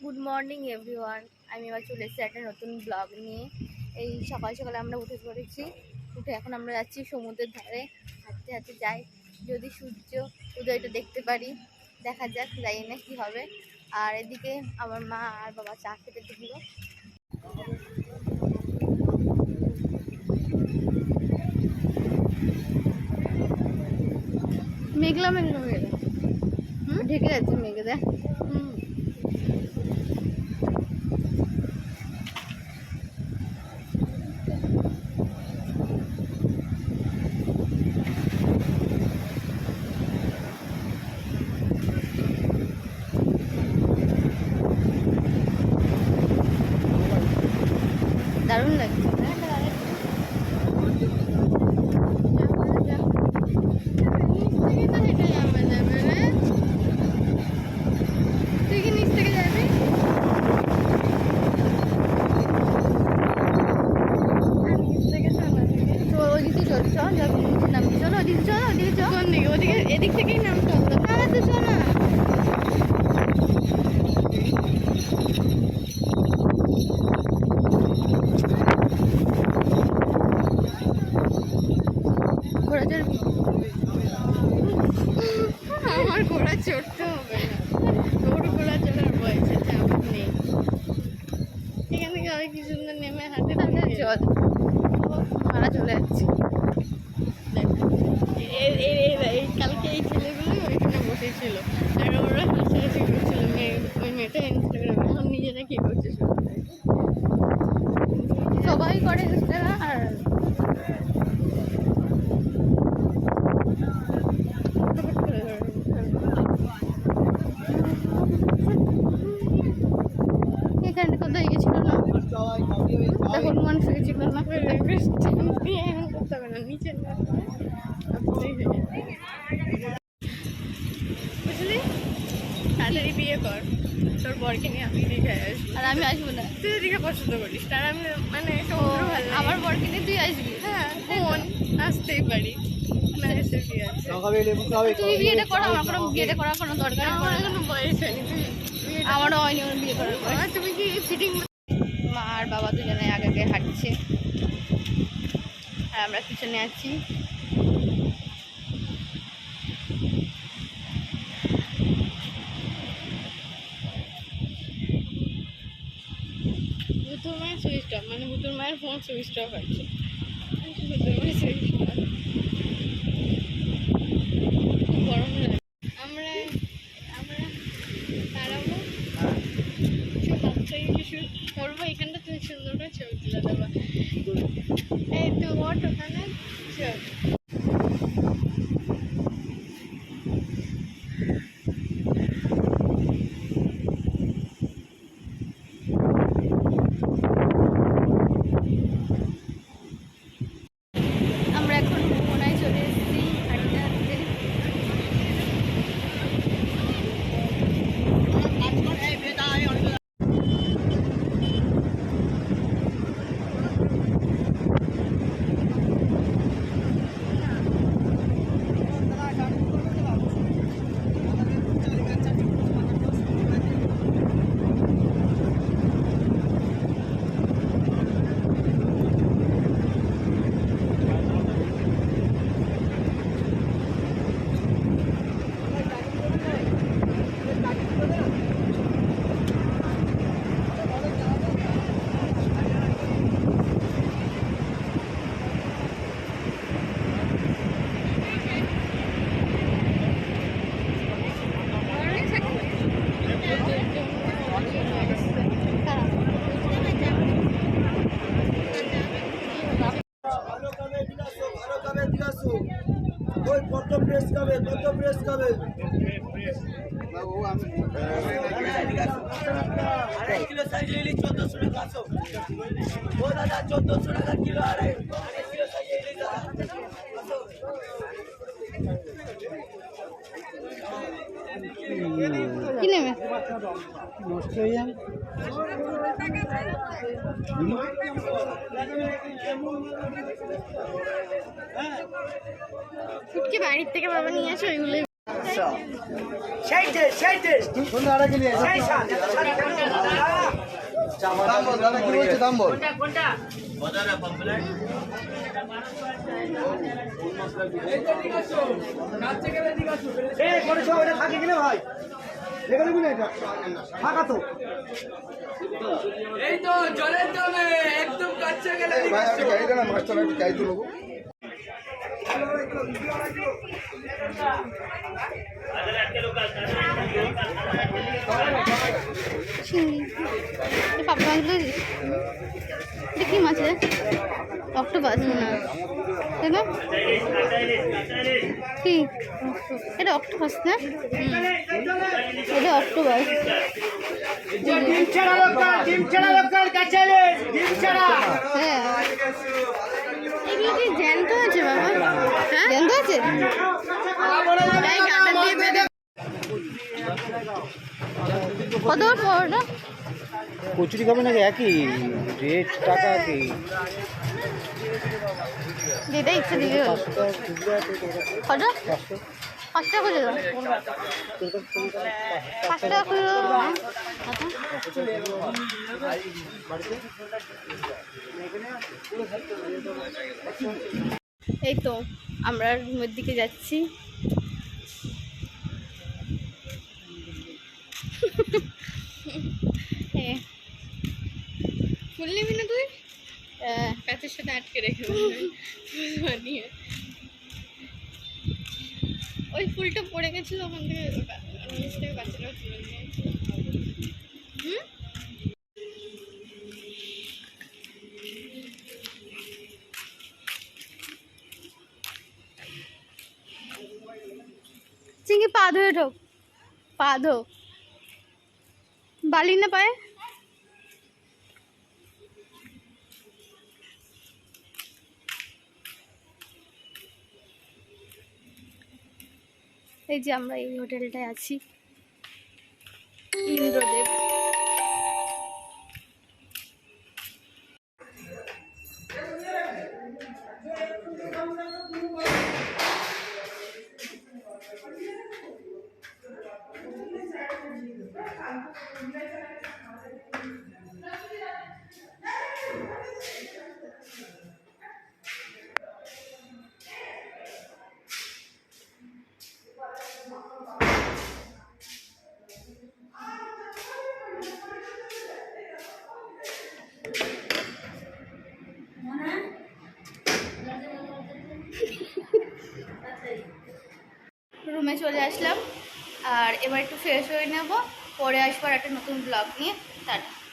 Good morning everyone. আমি এবার চলে এসেছি একটা নতুন ব্লগ নিয়ে। এই সকাল সকালে আমরা উঠে পড়েছি। উঠে এখন আমরা যাচ্ছি সমুদ্রের ধারে, হাঁটতে হাঁটতে যাই। যদি সূর্য উদয়টা দেখতে পারি, দেখা যাক, যাই না কি হবে। আর এদিকে আমার মা আর বাবা চা খেতে দিল। মেঘলা মেঘলা হয়ে গেল, ঢেকে যাচ্ছে মেঘে, দেখ। দারুণ লাগছে। তুই কি নিচ থেকে যাবি? তো ওইদিকে চল, চল নামবি, চলো ওদিকে, চলো ওদিকে, চল। কোন দিকে? ওদিকে, এদিক থেকেই নামতে হবে। হ্যাঁ তো চল না। ঘোড়া চড়বি? আমার ঘোড়া চড়তে হবে না, তোর ঘোড়া চড়ার বয়স আছে, আমার নেই। এখান থেকে আমি কি সুন্দর নেমে হাঁটে চল, মারা চলে যাচ্ছে। কালকে এই ছেলেগুলো ওইখানে বসেছিল আর ওরা হাসাহাসি করছিল। ওই মেয়েটা ইনস্টাগ্রামে, এখন নিজেরা কি করছে সবাই করে ইনস্টাগ্রাম। আর এখানে কোথায় গেছিল না, তখন মানুষ গেছিল না, করতে হবে না, নিচে বুঝলি। তাড়াতাড়ি বিয়ে কর, তোর বরকে নিয়ে আমি দেখে আসবো। আর আমি আসবো না, তুই এদিকে পছন্দ করিস। তার আমি মানে আমার বরকে নিয়ে তুই আসবি? হ্যাঁ, বোন আসতেই পারি, না এসে কি আছে। তুই বিয়েটা করো, আমার কোনো বিয়েটা করার কোনো দরকার, আমার এখনো বয়স হয়নি। আমারও হয়নি বিয়ে করার পর। তুমি কি ফিটিং? মা আর বাবা দুজনে আগে আগে হাঁটছে আর আমরা পিছনে আছি। ভুতুর মায়ের সুইচ অফ, মানে ভুতুর মায়ের ফোন সুইচ অফ আছে। ভুতুর মায়ের সুইচ অফ, গরম লাগে। আমরা আমরা দাঁড়াবো, বাচ্চাকে কিছু করবো এখানটা, তুমি সুন্দর করে ছবি তুলে দেবা। এই তুই ওঠ ওখানে, চল। আমরা এখন মোহনায় চলে এসেছি হাঁটতে হাঁটতে। কত প্রেস খাবে, কত প্রেস খাবে। কিলো সাইজ ইলিশ 1400 টাকা। ও দাদা 1400 টাকা কিলো। আরে কিলো সাইজ ইলিশ কি নেবে? নষ্ট হয়ে যাবে। ফুটকে বাড়ির থেকে বাবা নিয়ে আসো, ওইগুলো সেই টেস্ট সেই টেস্ট শুনে আরে কি নিয়ে সেই স্বাদ দাম বল দাদা কি বলছে দাম বল এই করেছো ওটা থাকে কিনা ভাই দেখে দেখুন এটা ফাঁকা তো এই তো জলের দামে একদম কাছে গেলে ভাই আমি গাড়ি না মাছটা একটু গাড়ি তুলবো পাপড় মাছগুলো এটা কি মাছ রে অক্টোপাস না তাই না কি এটা অক্টোপাস না এটা অক্টোপাস ডিম ছাড়া লোকাল কাছে ডিম ছাড়া হ্যাঁ এগুলো কি জ্যান্ত আছে বাবা হ্যাঁ জ্যান্ত আছে এই কাঁটা দিয়ে বেঁধে কত পড়া কচুরি খাবে নাকি একই রেট টাকা কি যেটা ইচ্ছা দিলে হলো। কত 5 টাকা করে দাও 5 টাকা করে দাও। এই তো আমরা রুমের দিকে যাচ্ছি ফুল নিবি না তুই কাছের সাথে আটকে রেখে নিয়ে ওই ফুলটা পড়ে গেছিল ওখান থেকে নিচ থেকে বাচ্চারা তুলে নিয়ে চিঙ্কি পা ধুয়ে ঢোক পা ধো বালি না পায়ে এই যে আমরা এই হোটেলটায় আছি ইন্দ্রদেব রুমে চলে আসলাম আর এবার একটু ফ্রেশ হয়ে নেব পরে আসবার একটা নতুন ব্লগ নিয়ে টাটা।